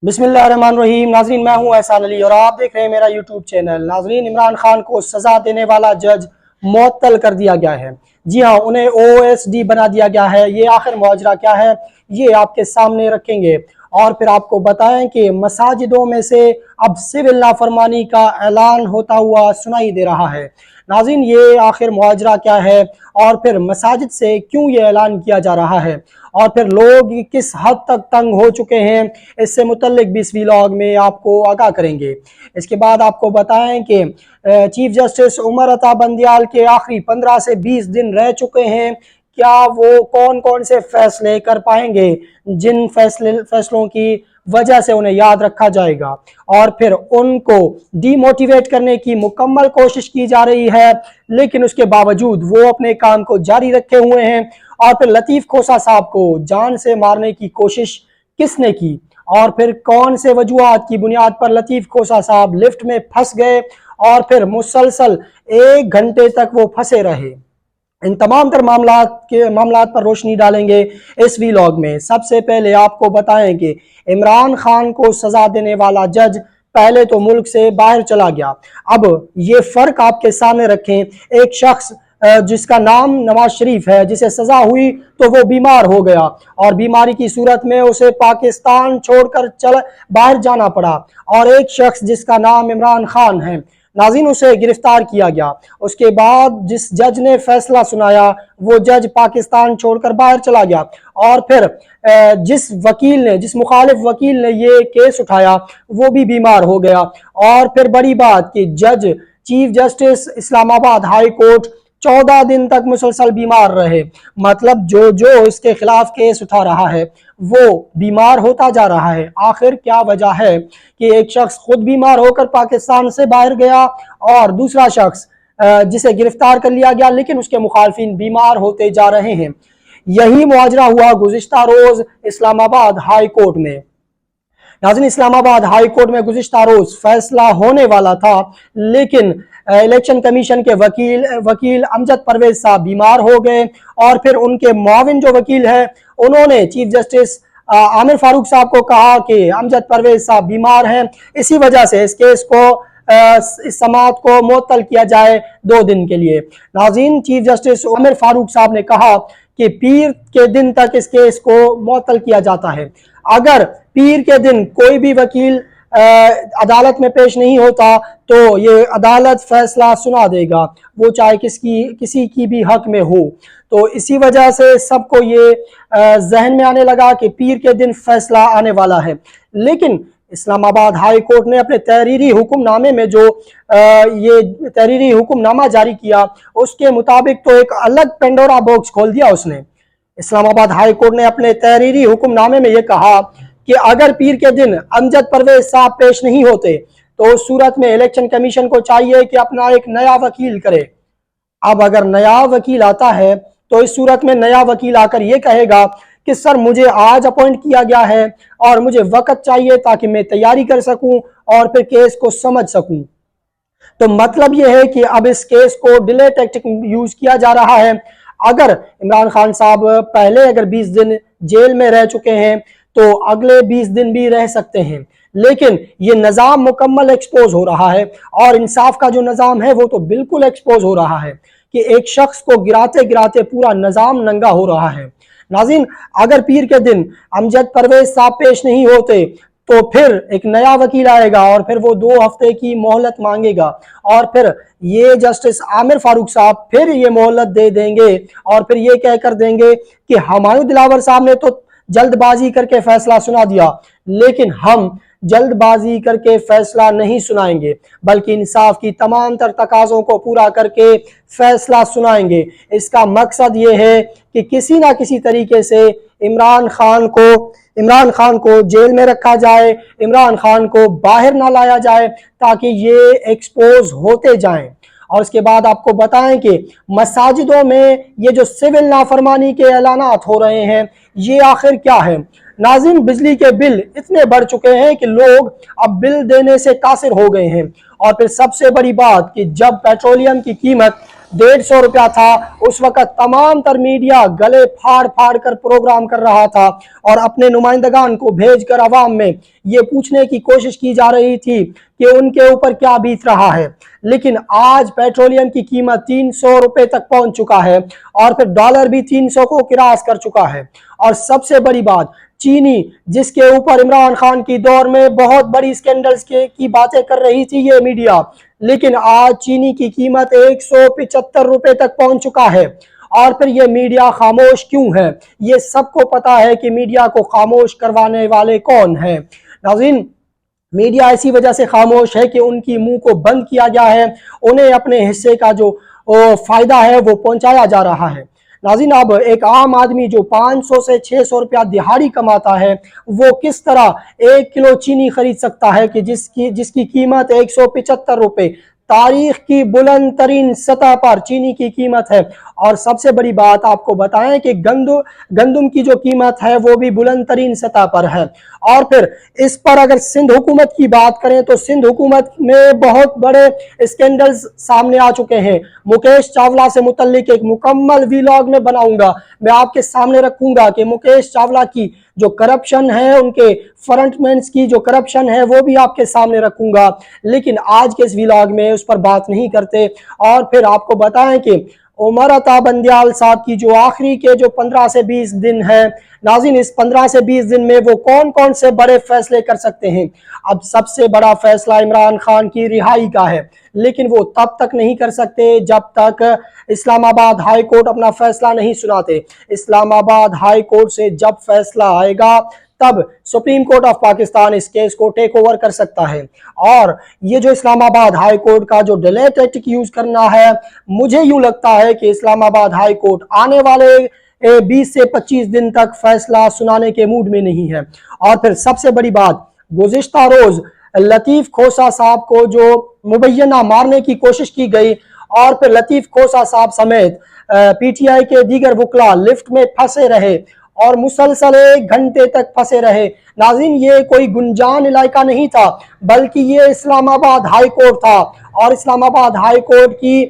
बिस्मिल्लाहिर्रहमानिर्रहीम। नाजरीन, मैं हूं एहसान अली और आप देख रहे हैं मेरा यूट्यूब चैनल। नाजरीन, इमरान खान को सजा देने वाला जज मुअत्तल कर दिया गया है। जी हां, उन्हें OSD बना दिया गया है। ये आखिर मुआजरा क्या है, ये आपके सामने रखेंगे और फिर आपको बताएं कि मसाजिदों में से अब सिविल नाफरमानी का ऐलान होता हुआ सुनाई दे रहा है। नाज़रीन, ये आखिर मुआजरा क्या है और फिर मसाजिद से क्यों ये ऐलान किया जा रहा है और फिर लोग किस हद तक तंग हो चुके हैं, इससे मुतल्लिक भी इस व्लॉग में आपको आगाह करेंगे। इसके बाद आपको बताएं कि चीफ जस्टिस उमर अता बंदियाल के आखिरी 15 से 20 दिन रह चुके हैं। क्या वो कौन कौन से फैसले कर पाएंगे जिन फैसलों की वजह से उन्हें याद रखा जाएगा और फिर उनको डीमोटिवेट करने की मुकम्मल कोशिश की जा रही है, लेकिन उसके बावजूद वो अपने काम को जारी रखे हुए हैं। और फिर लतीफ़ खोसा साहब को जान से मारने की कोशिश किसने की और फिर कौन से वजूहात की बुनियाद पर लतीफ़ खोसा साहब लिफ्ट में फंस गए और फिर मुसलसल 1 घंटे तक वो फंसे रहे। इन तमाम तर मामलात पर रोशनी डालेंगे इस व्लॉग में। सबसे पहले आपको बताएं कि इमरान खान को सजा देने वाला जज पहले तो मुल्क से बाहर चला गया। अब ये फर्क आपके सामने रखें, एक शख्स जिसका नाम नवाज शरीफ है, जिसे सजा हुई तो वो बीमार हो गया और बीमारी की सूरत में उसे पाकिस्तान छोड़कर बाहर जाना पड़ा, और एक शख्स जिसका नाम इमरान खान है, नाज़रीन, उसे गिरफ्तार किया गया। उसके बाद जिस जज ने फैसला सुनाया वो जज पाकिस्तान छोड़कर बाहर चला गया और फिर जिस मुखालिफ वकील ने ये केस उठाया वो भी बीमार हो गया। और फिर बड़ी बात कि जज chief justice Islamabad high court 14 दिन तक मुसलसल बीमार रहे। मतलब जो इसके खिलाफ केस उठा रहा है वो बीमार होता जा रहा है। आखिर क्या वजह है कि एक शख्स खुद बीमार होकर पाकिस्तान से बाहर गया और दूसरा शख्स जिसे गिरफ्तार कर लिया गया लेकिन उसके मुखालफिन बीमार होते जा रहे हैं। यही मुआजरा हुआ गुज़िश्ता रोज इस्लामाबाद हाई कोर्ट में। नाज़रीन, इस्लामाबाद हाई कोर्ट में गुज़िश्ता रोज फैसला होने वाला था, लेकिन इलेक्शन कमीशन के वकील अमजद परवेज साहब बीमार हो गए और फिर उनके मुआविन जो वकील है उन्होंने चीफ जस्टिस आमिर फारूक साहब को कहा कि अमजद परवेज साहब बीमार हैं, इसी वजह से इस केस को इस समाअत को मुअत्तल किया जाए 2 दिन के लिए। नाज़रीन, चीफ जस्टिस आमिर फारूक साहब ने कहा कि पीर के दिन तक इस केस को मुअत्तल किया जाता है। अगर पीर के दिन कोई भी वकील अदालत में पेश नहीं होता तो ये अदालत फैसला सुना देगा, वो चाहे किसी की भी हक में हो। तो इसी वजह से सबको ये जहन में आने लगा कि पीर के दिन फैसला आने वाला है। लेकिन इस्लामाबाद हाई कोर्ट ने अपने तहरीरी हुक्मनामे में जो ये तहरीरी हुक्मनामा जारी किया उसके मुताबिक तो एक अलग पेंडोरा बॉक्स खोल दिया उसने। इस्लामाबाद हाई कोर्ट ने अपने तहरीरी हुक्मनामे में ये कहा कि अगर पीर के दिन अमजद परवेज साहब पेश नहीं होते तो उस सूरत में इलेक्शन कमीशन को चाहिए कि अपना एक नया वकील करे। अब अगर नया वकील आता है तो इस सूरत में नया वकील आकर ये कहेगा कि सर मुझे आज अपॉइंट किया गया है और मुझे वक्त चाहिए ताकि मैं तैयारी कर सकूं और फिर केस को समझ सकूं। तो मतलब यह है कि अब इस केस को डिले टैक्टिक यूज किया जा रहा है। अगर इमरान खान साहब पहले अगर 20 दिन जेल में रह चुके हैं तो अगले 20 दिन भी रह सकते हैं, लेकिन ये निज़ाम मुकम्मल एक्सपोज हो रहा है और इंसाफ का जो निज़ाम है वो तो बिल्कुल एक्सपोज हो रहा है कि एक शख्स को गिराते गिराते पूरा निज़ाम नंगा हो रहा है। नाज़रीन, अगर पीर के दिन अमजद परवेज साहब पेश नहीं होते तो फिर एक नया वकील आएगा और फिर वो 2 हफ्ते की मोहलत मांगेगा और फिर ये जस्टिस आमिर फारूक साहब फिर ये मोहलत दे देंगे और फिर ये कहकर देंगे कि हुमायूं दिलावर साहब ने तो जल्दबाजी करके फैसला सुना दिया, लेकिन हम जल्दबाजी करके फैसला नहीं सुनाएंगे बल्कि इंसाफ की तमाम तर तकाज़ों को पूरा करके फैसला सुनाएंगे। इसका मकसद ये है कि किसी ना किसी तरीके से इमरान खान को जेल में रखा जाए, इमरान खान को बाहर ना लाया जाए ताकि ये एक्सपोज होते जाएं। और उसके बाद आपको बताएं कि मसाजिदों में ये जो सिविल नाफरमानी के ऐलानात हो रहे हैं ये आखिर क्या है। नाज़रीन, बिजली के बिल इतने बढ़ चुके हैं कि लोग अब बिल देने से कासिर हो गए हैं और फिर सबसे बड़ी बात कि जब पेट्रोलियम की कीमत 150 रुपया था। उस वक्त तमाम तर मीडिया गले फाड़ फाड़ कर प्रोग्राम कर रहा था और अपने नुमाइंदगान को भेजकर अवाम में ये पूछने की कोशिश की जा रही थी कि उनके ऊपर क्या बीत रहा है। लेकिन आज पेट्रोलियम की कीमत 300 रुपए तक पहुंच चुका है और फिर डॉलर भी 300 को क्रॉस कर चुका है। और सबसे बड़ी बात, चीनी जिसके ऊपर इमरान खान की दौर में बहुत बड़ी स्कैंडल्स की बातें कर रही थी ये मीडिया, लेकिन आज चीनी की कीमत 175 रुपए तक पहुंच चुका है। और फिर ये मीडिया खामोश क्यों है? ये सबको पता है कि मीडिया को खामोश करवाने वाले कौन हैं। नाज़रीन, मीडिया इसी वजह से खामोश है कि उनकी मुंह को बंद किया गया है, उन्हें अपने हिस्से का जो फायदा है वो पहुंचाया जा रहा है। नाज़रीन, अब एक आम आदमी जो 500 से 600 रुपया दिहाड़ी कमाता है वो किस तरह 1 किलो चीनी खरीद सकता है कि जिसकी कीमत 175 रुपए तारीख की बुलंद तरीन सतह पर चीनी की कीमत है। और सबसे बड़ी बात आपको बताएं कि गंदुम की जो कीमत है वो भी बुलंद तरीन सतह पर है। और फिर इस पर अगर सिंध हुकूमत की बात करें तो सिंध हुकूमत में बहुत बड़े स्कैंडल्स सामने आ चुके हैं। मुकेश चावला से मुतल्लिक एक मुकम्मल वीलॉग में बनाऊंगा, मैं आपके सामने रखूंगा कि मुकेश चावला की जो करप्शन है, उनके फ्रंटमैन्स की जो करप्शन है वो भी आपके सामने रखूंगा। लेकिन आज के इस वीलॉग में उस पर बात नहीं करते। और फिर आपको बताएं कि उमर अता बंदियाल साहब की जो आखिरी के जो 15 से 20 दिन है, नाज़रीन, इस 15 से 20 दिन में वो कौन कौन से बड़े फैसले कर सकते हैं। अब सबसे बड़ा फैसला इमरान खान की रिहाई का है, लेकिन वो तब तक नहीं कर सकते जब तक इस्लामाबाद हाई कोर्ट अपना फैसला नहीं सुनाते। इस्लामाबाद हाई कोर्ट से जब फैसला आएगा तब सुप्रीम कोर्ट ऑफ पाकिस्तान इस केस को टेक ओवर कर सकता है। और ये जो इस्लामाबाद हाई कोर्ट का जो डिले टैक्टिक यूज करना है, मुझे यूं लगता है कि इस्लामाबाद हाई कोर्ट आने वाले 20 से 25 दिन तक फैसला सुनाने के मूड में नहीं है। और फिर सबसे बड़ी बात, गुज़िश्ता रोज लतीफ खोसा साहब को जो मुबैना मारने की कोशिश की गई और फिर लतीफ खोसा साहब समेत पीटीआई के दीगर वकला लिफ्ट में फंसे रहे और मुसलसल 1 घंटे तक फंसे रहे। नाज़रीन, ये कोई गुंजान इलाका नहीं था, बल्कि ये इस्लामाबाद हाई कोर्ट था। और इस्लामाबाद हाई कोर्ट की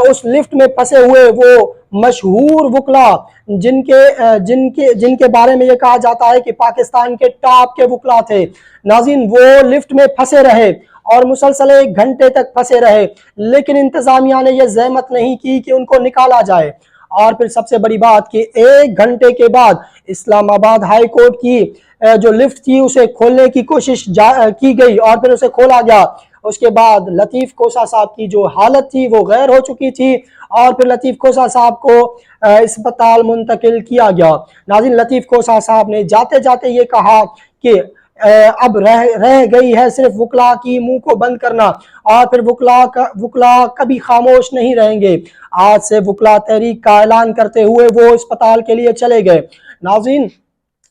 उस लिफ्ट में फंसे हुए वो मशहूर वकला जिनके बारे में ये कहा जाता है कि पाकिस्तान के टॉप के वकला थे, नाज़रीन, वो लिफ्ट में फंसे रहे और मुसलसल 1 घंटे तक फंसे रहे। लेकिन इंतजामिया ने यह जहमत नहीं की कि उनको निकाला जाए। और फिर सबसे बड़ी बात कि 1 घंटे के बाद इस्लामाबाद हाई कोर्ट की जो लिफ्ट थी उसे खोलने की कोशिश की गई और फिर उसे खोला गया। उसके बाद लतीफ खोसा साहब की जो हालत थी वो गैर हो चुकी थी और फिर लतीफ खोसा साहब को अस्पताल मुंतकिल किया गया। नाज़रीन, लतीफ खोसा साहब ने जाते जाते ये कहा कि अब रह गई है सिर्फ वकला की मुंह को बंद करना और फिर वकला कभी खामोश नहीं रहेंगे। आज से वकला तहरीक का ऐलान करते हुए वो अस्पताल के लिए चले गए। नाज़रीन,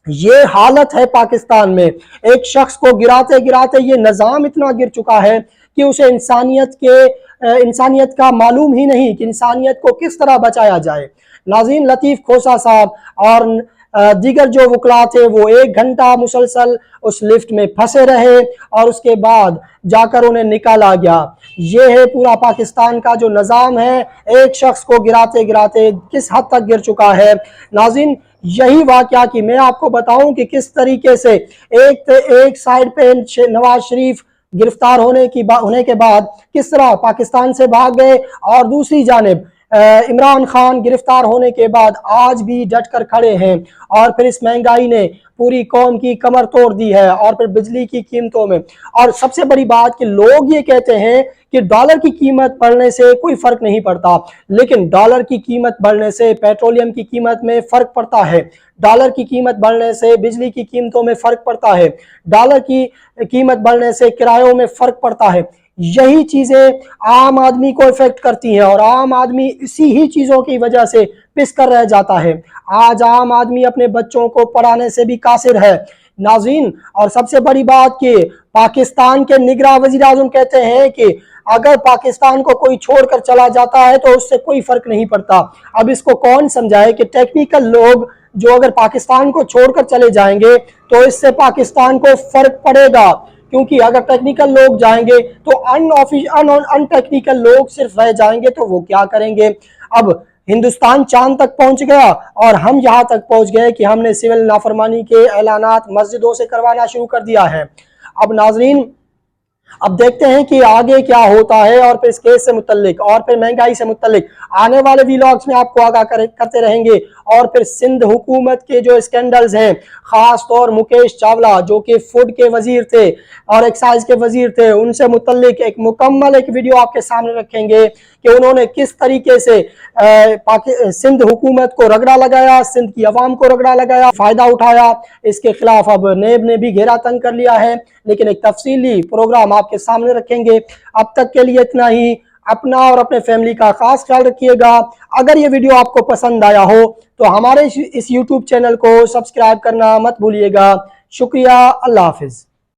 ये हालत है पाकिस्तान में। एक शख्स को गिराते गिराते ये निज़ाम इतना गिर चुका है कि उसे इंसानियत का मालूम ही नहीं कि इंसानियत को किस तरह बचाया जाए। नाज़रीन, लतीफ खोसा साहब और दीगर जो वकला थे वो 1 घंटा मुसलसल उस लिफ्ट में फंसे रहे और उसके बाद जाकर उन्हें निकाला गया। ये है पूरा पाकिस्तान का जो निज़ाम है, एक शख्स को गिराते गिराते किस हद तक गिर चुका है। नाज़रीन, यही वाकया कि मैं आपको बताऊं कि किस तरीके से एक साइड पे नवाज शरीफ गिरफ्तार होने के बाद किस तरह पाकिस्तान से भाग गए और दूसरी जानिब इमरान खान गिरफ्तार होने के बाद आज भी डट कर खड़े हैं। और फिर इस महंगाई ने पूरी कौम की कमर तोड़ दी है और फिर बिजली की कीमतों में। और सबसे बड़ी बात कि लोग ये कहते हैं कि डॉलर की कीमत बढ़ने से कोई फर्क नहीं पड़ता, लेकिन डॉलर की कीमत बढ़ने से पेट्रोलियम की कीमत में फर्क पड़ता है, डॉलर की कीमत बढ़ने से बिजली की कीमतों में फर्क पड़ता है, डॉलर की कीमत बढ़ने से किरायों में फर्क पड़ता है। यही चीजें आम आदमी को इफेक्ट करती हैं और आम आदमी इसी ही चीजों की वजह से पिस कर रह जाता है। आज आम आदमी अपने बच्चों को पढ़ाने से भी कासिर है। नाज़रीन, और सबसे बड़ी बात कि पाकिस्तान के निगरां वज़ीर आज़म कहते हैं कि अगर पाकिस्तान को कोई छोड़कर चला जाता है तो उससे कोई फर्क नहीं पड़ता। अब इसको कौन समझाए कि टेक्निकल लोग जो अगर पाकिस्तान को छोड़कर चले जाएंगे तो इससे पाकिस्तान को फर्क पड़ेगा, کیونکہ اگر ٹیکنیکل لوگ جائیں گے تو ان ٹیکنیکل لوگ صرف رہ جائیں گے تو وہ کیا کریں گے؟ اب ہندوستان چاند تک پہنچ گیا اور ہم یہاں تک پہنچ گئے کہ ہم نے سول نافرمانی کے اعلانات مسجدوں سے کروانا شروع کر دیا ہے۔ اب ناظرین، اب دیکھتے ہیں کہ آگے کیا ہوتا ہے، اور پھر اس کیس سے متعلق اور پھر مہنگائی سے متعلق آنے والے ویلاگز میں آپ کو آگاہ کرتے رہیں گے۔ اور پھر سندھ حکومت کے جو اسکینڈلز ہیں، خاص طور مکیش چاولہ جو کہ فوڈ کے وزیر تھے اور ایکسائز کے وزیر تھے، ان سے متعلق ایک مکمل ویڈیو آپ کے سامنے رکھیں گے کہ انہوں نے کس طریقے سے سندھ حکومت کو رگڑا لگایا، سندھ کی عوام کو رگڑا لگایا، فائدہ اٹھایا۔ اس کے خلاف اب نیب نے بھی گھیرا تنگ کر لیا ہے، لیکن ایک تفصیلی پروگرام آپ کے سامنے رکھیں گے۔ اب تک کے لیے اتنا ہی۔ اپنا اور اپنے فیملی کا خاص خیال رکھیے گا۔ اگر یہ ویڈیو آپ کو پسند آیا ہو تو ہمارے اس یوٹیوب چینل کو سبسکرائب کرنا مت بھولیے گا۔ شکریہ، اللہ حافظ۔